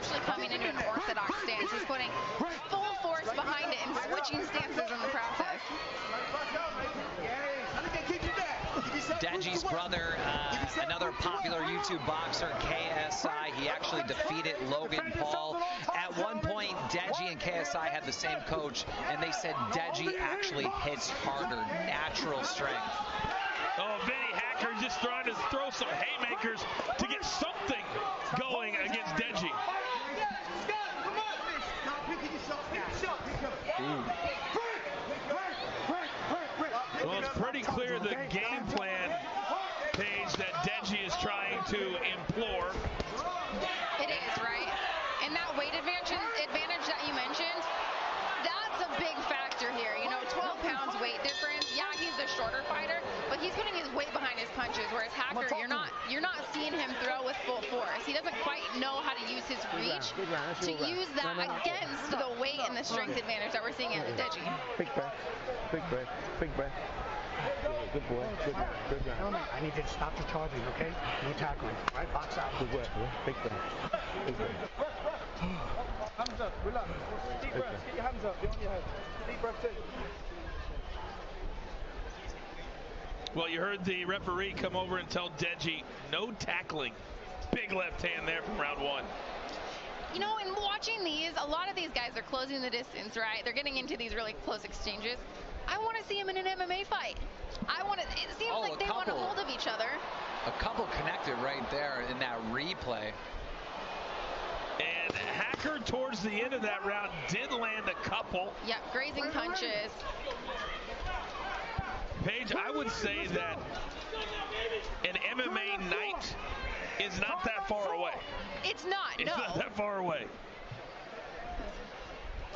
actually coming into an orthodox stance. He's putting full force behind it and switching stances in the process. Deji's brother, another popular YouTube boxer, KSI, he actually defeated Logan Paul. At one point, Deji and KSI had the same coach, and they said Deji actually hits harder, natural strength. Oh, Vinny Hacker just trying to throw some haymakers to get something going against Deji. Well, it's pretty clear the game plan, Paige, that Deji is trying to implore. It is, right? And that weight advantage that you mentioned, that's a big factor here. You know, 12 pounds weight difference. Yeah, he's the shorter fighter, but he's putting his weight behind his punches, whereas Hacker, you're not seeing him throw with full force. He doesn't quite know how to use his reach to use that against the weight and the strength advantage that we're seeing in Deji. Big breath, big breath, big breath. Good boy, good round. I need you to stop the charging, okay? No tackling, right? Box out. Good work, big breath, big breath. Hands up, relax. Deep breaths, get your hands up behind your head. Deep breath in. Well, you heard the referee come over and tell Deji, no tackling. Big left hand there from round one. You know, in watching these, a lot of these guys are closing the distance, right? They're getting into these really close exchanges. I want to see him in an MMA fight. It seems like they want a hold of each other. A couple connected right there in that replay. And Hacker towards the end of that round did land a couple. Yep, grazing punches. Paige, I would say that an MMA night is not that far away. It's not, no. It's not that far away.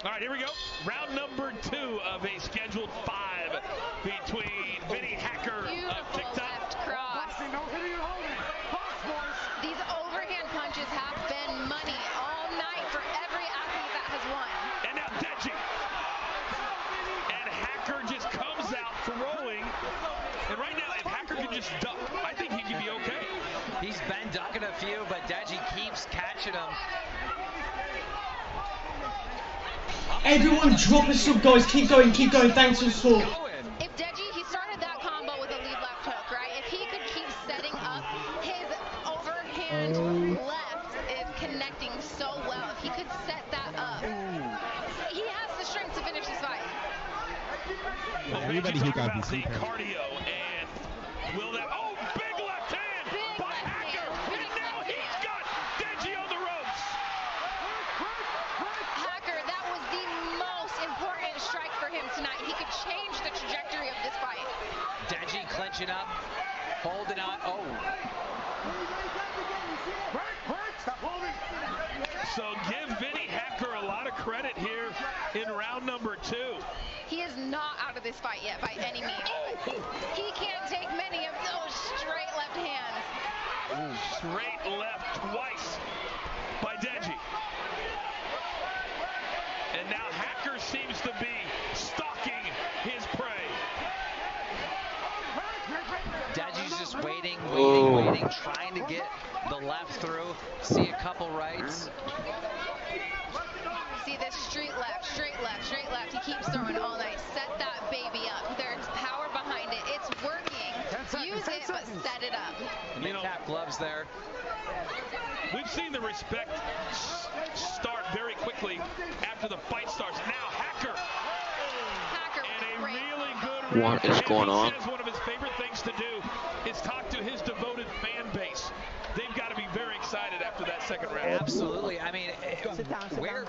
All right, here we go. Round number 2 of a scheduled 5 between Vinny Hacker of TikTok. Left cross. These overhand punches have been money all night for every athlete that has won. And now Deji. And Hacker just comes out throwing. And right now, if Hacker can just duck, I think he can be okay. He's been ducking a few, but Deji keeps catching him. Everyone drop a sub, guys. Keep going, thanks for the support. If Deji, he started that combo with a lead left hook, right? If he could keep setting up, his overhand left is connecting so well. If he could set that up, he has the strength to finish this fight. Well, everybody here got the cardio, and will that... Oh, big left hand by Hacker! And now he's got Deji on the ropes! Hacker, that was the most important strike for him tonight. He could change the trajectory of this fight. Deji clenching up, holding on. Oh. So give Vinny Hacker a lot of credit here in round number 2. He is not out of this fight yet by any means. He can't take many of those straight left hands. Straight left twice by Deji. And now Hacker seems to be stalking his prey. Deji's just waiting, trying to get the left through. See a couple rights. See this straight left, straight left, straight left. He keeps throwing all night. Set that baby up. There's power behind it. It's working. Use it, but set it up. Mid-cap gloves there. We've seen the respect start very quickly after the fight starts. Now Hacker. And a really good round. What is going on? He says one of his favorite things to do is talk to his devoted fan base. They've got to be very excited after that second round. Absolutely. I mean, where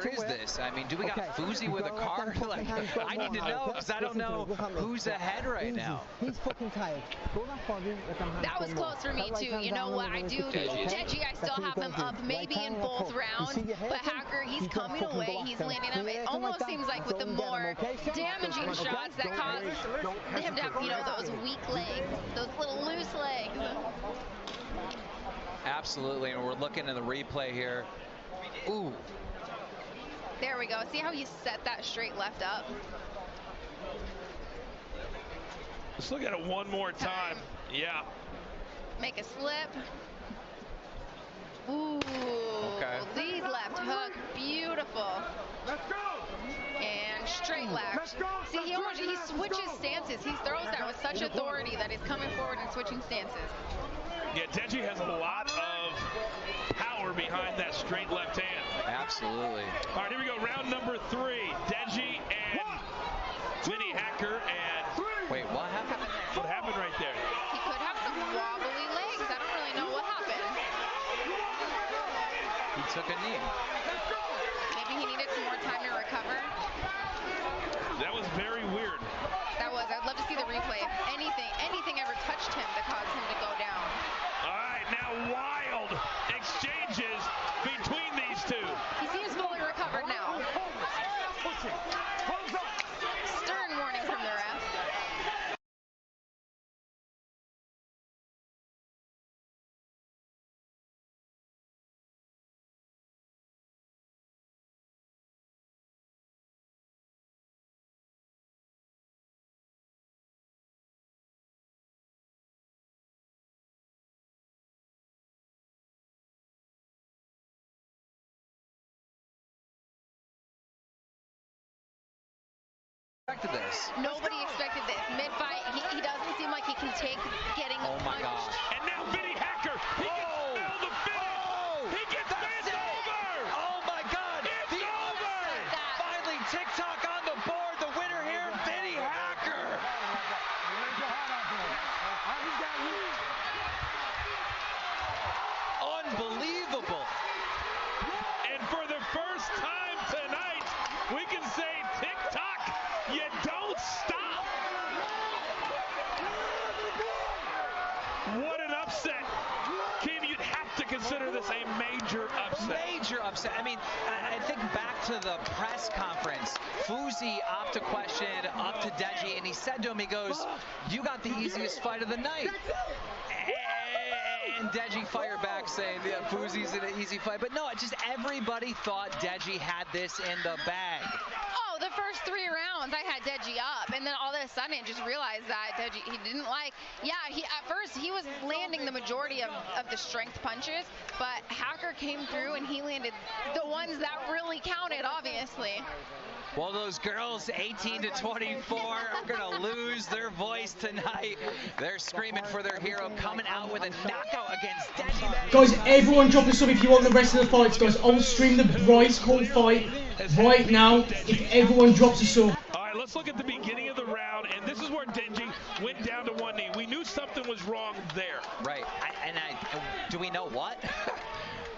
is this? I mean, do we got Fuzi with a car? Like, I need to know because I don't know who's ahead right now. He's fucking tired. That was close for me too. You know what I do? Deji, I still have him up maybe in both rounds, but Hacker, he's coming away. He's landing up. It almost seems like with the more damaging shots that cause him to have, you know, those weak legs, those little loose legs. Absolutely, and we're looking at the replay here. Ooh. There we go. See how he set that straight left up? Let's look at it one more time. Yeah. Make a slip. Ooh. Okay. These beautiful. Let's go. And straight left. See, he switches stances. He throws that with such authority that he's coming forward and switching stances. Yeah, Deji has a lot of power behind that straight left hand. Absolutely. All right, here we go. Round number 3. Deji and Vinny Hacker. And wait, what happened? What happened right there? He could have some wobbly legs. I don't really know what happened. He took a knee. Maybe he needed some more time to recover. That was very weird. That was. I'd love to see the replay. Anything ever touched him to cause him to go down. All right, now wild exchanges between these two. He seems fully recovered now. Stern warning from the ref. This. Nobody expected this. Mid-fight, he doesn't seem like he can take getting Oh my punched. gosh. And now Vinny Hacker, he gets nailed the finish. He gets it's over. Oh my God. It's over. Finally, TikTok on the board. The winner here, Vinny Hacker. Unbelievable. And for the first time tonight, we can say TikTok, you don't stop. What an upset. Kim, you'd have to consider this a major upset. Major upset. I mean, I think back to the press conference. Fuzi opted to question up to Deji, and he said to him, he goes, "You got the easiest fight of the night." And Deji fired back saying, yeah, Fuzi's in an easy fight. But no, just everybody thought Deji had this in the bag. Oh, the first 3 rounds, I had Deji up, and then all of a sudden, I just realized that Deji, he didn't like, at first, he was landing the majority of the strength punches, but Hacker came through, and he landed the ones that really counted, obviously. Well, those girls, 18 to 24, are going to lose their voice tonight. They're screaming for their hero, coming out with a knockout against Deji. Guys, everyone drop a sub if you want the rest of the fights, guys. I'll stream the Bryce whole fight right now if everyone drops a sub. All right, let's look at the beginning of the round, and this is where Deji went down to one knee. We knew something was wrong there. Right, do we know what?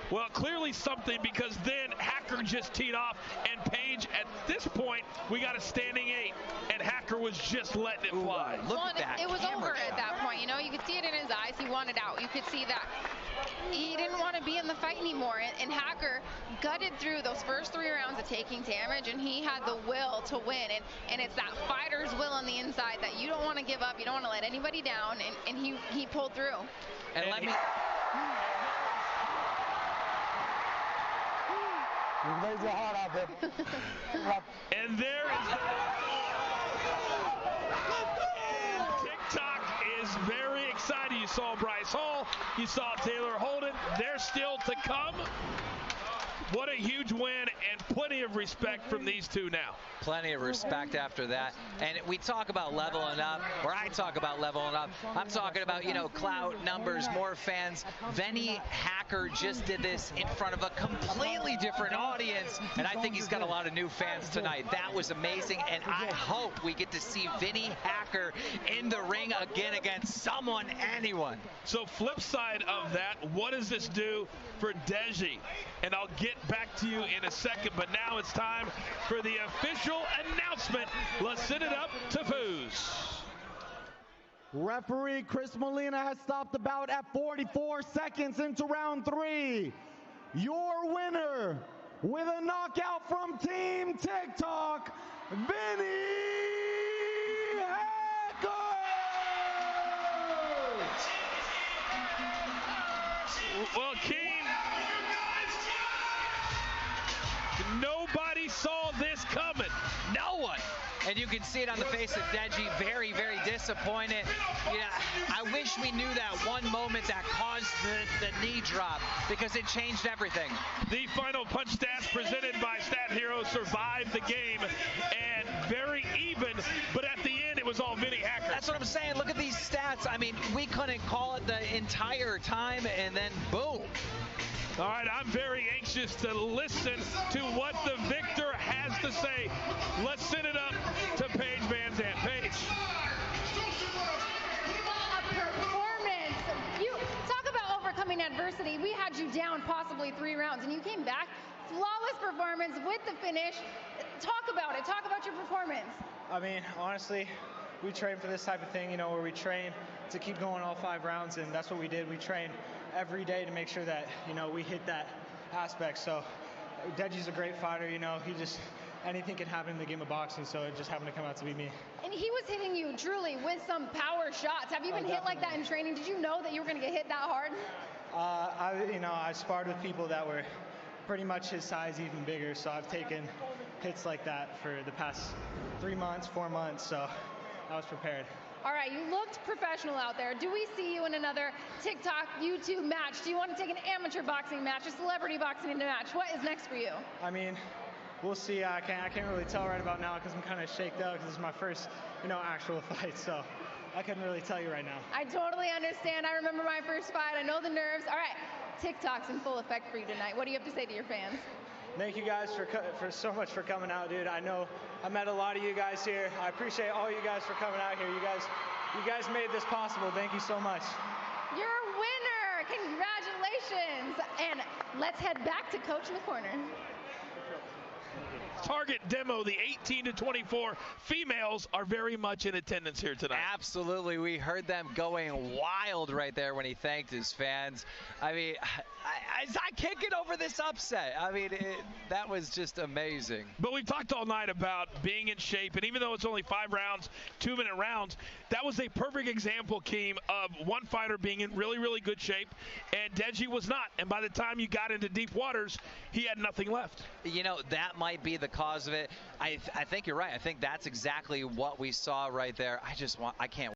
Well, clearly something, because then Hacker just teed off, and Page, at this point, we got a standing 8, and Hacker was just letting it fly. Look at that. It was over shot. at that point, you know? You could see it in his eyes. He wanted out. You could see that. He didn't want to be in the fight anymore, and Hacker gutted through those first 3 rounds of taking damage, and he had the will to win, and it's that fighter's will on the inside that you don't want to give up, you don't want to let anybody down, and he pulled through. And let me... And there is and TikTok is very excited. You saw Bryce Hall, you saw Taylor Holden. They're still to come. What a huge win, and plenty of respect from these two now. Plenty of respect after that. And we talk about leveling up, or I talk about leveling up. I'm talking about, you know, clout, numbers, more fans. Vinny Hacker just did this in front of a completely different audience, and I think he's got a lot of new fans tonight. That was amazing, and I hope we get to see Vinny Hacker in the ring again against someone, anyone. So flip side of that, what does this do for Deji? And I'll get back to you in a second, but now it's time for the official announcement. Let's send it up to Foos. Referee Chris Molina has stopped the bout at 44 seconds into round 3. Your winner with a knockout from Team TikTok, Vinny Hacker! Well, King, nobody saw this coming. No one. And you can see it on the face of Deji, very, very disappointed. Yeah, I wish we knew that one moment that caused the knee drop, because it changed everything. The final punch stats presented by Stat Hero survived the game, and very even, but at the end it was all Vinny Hacker. That's what I'm saying. Look at these stats. I mean, we couldn't call it the entire time, and then boom. All right, I'm very anxious to listen to what the victor has to say. Let's send it up to Paige Van Zandt. Paige. A performance. You talk about overcoming adversity. We had you down possibly 3 rounds, and you came back. Flawless performance with the finish. Talk about it. Talk about your performance. I mean, honestly, we train for this type of thing, you know, where we train to keep going all 5 rounds, and that's what we did. We trained every day to make sure that, you know, we hit that aspect. So Deji's a great fighter, you know, anything can happen in the game of boxing, so it just happened to come out to be me. And he was hitting you truly with some power shots. Have you been hit like that in training? Did you know that you were going to get hit that hard? I sparred with people that were pretty much his size, even bigger, so I've taken hits like that for the past 3 months, 4 months, so I was prepared. All right, you looked professional out there. Do we see you in another TikTok, YouTube match? Do you want to take an amateur boxing match, a celebrity boxing match? What is next for you? I mean, we'll see. I can't really tell right about now because I'm kind of shaked out because this is my first, you know, actual fight, so I couldn't really tell you right now. I totally understand. I remember my first fight. I know the nerves. All right, TikTok's in full effect for you tonight. What do you have to say to your fans? Thank you guys for so much for coming out, dude. I know I met a lot of you guys here. I appreciate all you guys for coming out here. You guys made this possible. Thank you so much. You're a winner. Congratulations. And let's head back to Coach in the Corner. Target demo, the 18 to 24 females are very much in attendance here tonight. Absolutely. We heard them going wild right there when he thanked his fans. I mean, I can't get over this upset. I mean, that was just amazing. But we've talked all night about being in shape, and even though it's only 5 rounds, 2-minute rounds, that was a perfect example, Keem, of one fighter being in really, really good shape, and Deji was not. And by the time you got into deep waters, he had nothing left. You know, that might be the cause of it. I think you're right. I think that's exactly what we saw right there. I can't